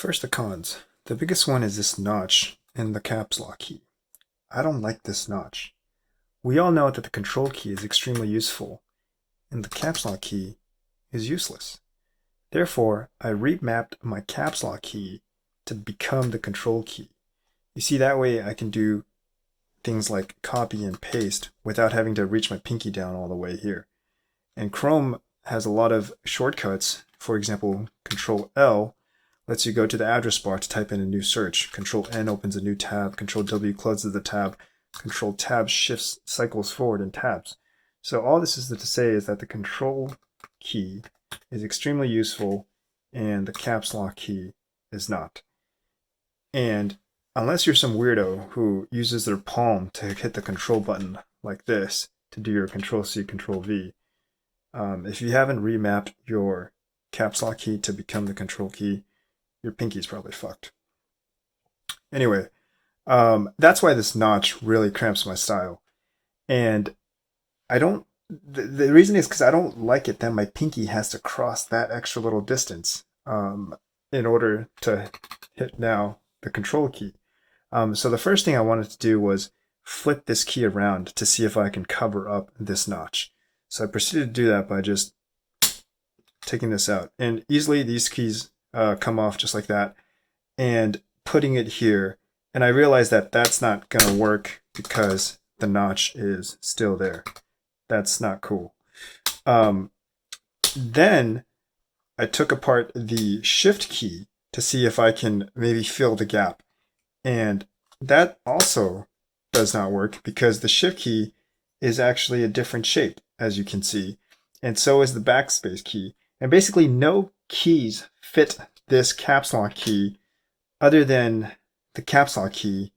First, the cons. The biggest one is this notch in the caps lock key. I don't like this notch. We all know that the control key is extremely useful, and the caps lock key is useless. Therefore, I remapped my caps lock key to become the control key. You see, that way I can do things like copy and paste without having to reach my pinky down all the way here. And Chrome has a lot of shortcuts. For example, Control L lets you go to the address bar to type in a new search. Control N opens a new tab. Control W closes the tab. Control Tab shifts cycles forward in tabs. So all this is to say is that the control key is extremely useful and the caps lock key is not. And unless you're some weirdo who uses their palm to hit the control button like this to do your Control C, Control V, if you haven't remapped your caps lock key to become the control key, your pinky's probably fucked. Anyway, that's why this notch really cramps my style. And I don't, the reason is because I don't like it that my pinky has to cross that extra little distance in order to hit now the control key. So the first thing I wanted to do was flip this key around to see if I can cover up this notch. So I proceeded to do that by just taking this out. And easily these keys come off just like that and putting it here. And I realized that that's not going to work because the notch is still there. That's not cool. Then I took apart the shift key to see if I can maybe fill the gap. And that also does not work because the shift key is actually a different shape, as you can see. And so is the backspace key. And basically no keys fit this caps lock key other than the caps lock key,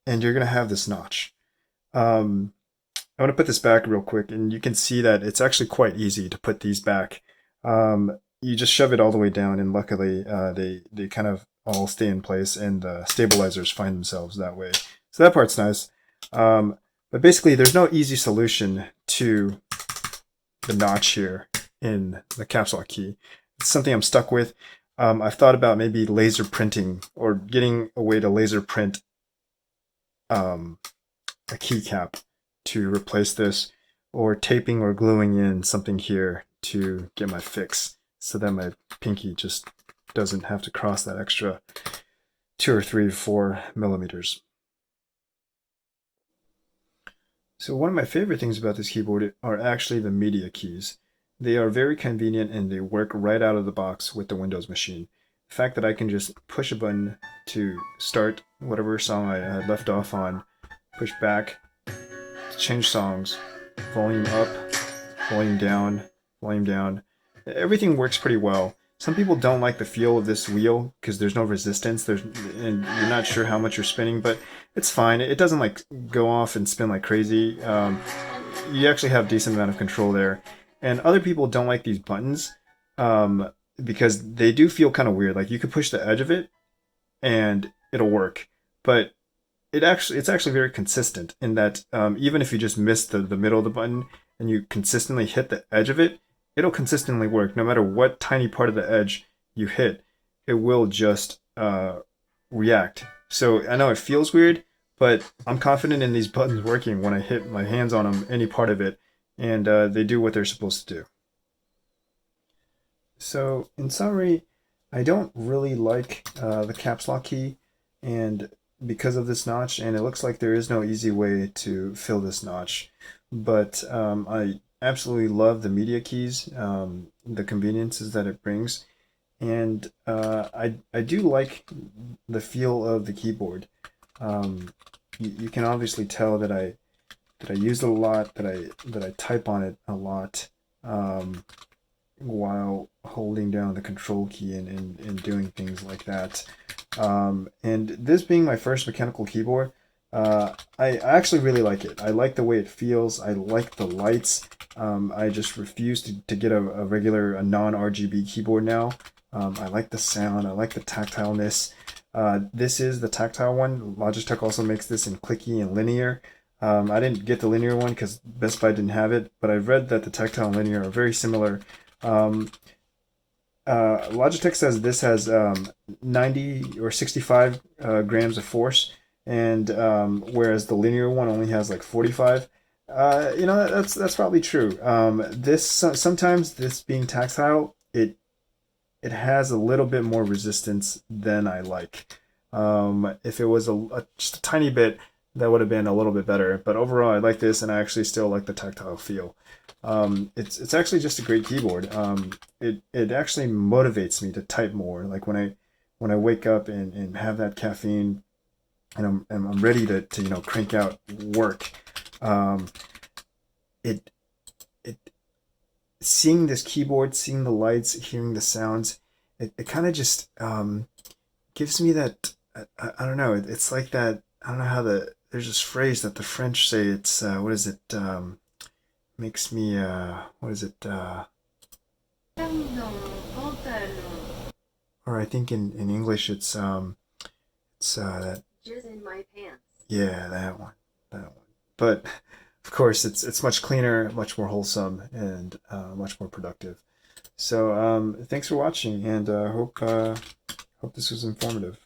and you're going to have this notch. I want to put this back real quick, and you can see that it's actually quite easy to put these back. You just shove it all the way down, and luckily they kind of all stay in place, and the stabilizers find themselves that way. So that part's nice. But basically, there's no easy solution to the notch here in the caps lock key. It's something I'm stuck with. I've thought about maybe laser printing or getting a way to laser print a keycap to replace this, or taping or gluing in something here to get my fix so that my pinky just doesn't have to cross that extra 2 or 3 or 4 millimeters. So one of my favorite things about this keyboard are actually the media keys. They are very convenient and they work right out of the box with the Windows machine. The fact that I can just push a button to start whatever song I had left off on, push back, change songs, volume up, volume down, volume down. Everything works pretty well. Some people don't like the feel of this wheel because there's no resistance, and you're not sure how much you're spinning, but it's fine. It doesn't like go off and spin like crazy. You actually have a decent amount of control there. And other people don't like these buttons because they do feel kind of weird. Like you could push the edge of it and it'll work, but it's actually very consistent in that even if you just miss the middle of the button and you consistently hit the edge of it, it'll consistently work. No matter what tiny part of the edge you hit, it will just react. So I know it feels weird, but I'm confident in these buttons working when I hit my hands on them, any part of it, and they do what they're supposed to do. So in summary, I don't really like the caps lock key, and because of this notch, and it looks like there is no easy way to fill this notch, but I absolutely love the media keys, the conveniences that it brings, and I do like the feel of the keyboard. You can obviously tell that I use it a lot, that I type on it a lot, while holding down the control key and doing things like that. And this being my first mechanical keyboard, I actually really like it. I like the way it feels. I like the lights. I just refuse to get a regular, non-RGB keyboard now. I like the sound. I like the tactileness. This is the tactile one. Logitech also makes this in clicky and linear. I didn't get the linear one because Best Buy didn't have it, but I've read that the tactile and linear are very similar. Logitech says this has 90 or 65 grams of force, and whereas the linear one only has like 45. You know, that's probably true. This sometimes this being tactile, it has a little bit more resistance than I like. If it was just a tiny bit, that would have been a little bit better. But overall, I like this, and I actually still like the tactile feel. It's actually just a great keyboard. It actually motivates me to type more. Like when I wake up and have that caffeine, and I'm ready to crank out work. Um, it it Seeing this keyboard, seeing the lights, hearing the sounds, it kind of just gives me that I don't know. It's like that. I don't know how there's this phrase that the French say. It's what is it? Makes me what is it? Or I think in English it's that. Jizz in my pants. Yeah, that one. That one. But of course, it's much cleaner, much more wholesome, and much more productive. So thanks for watching, and hope this was informative.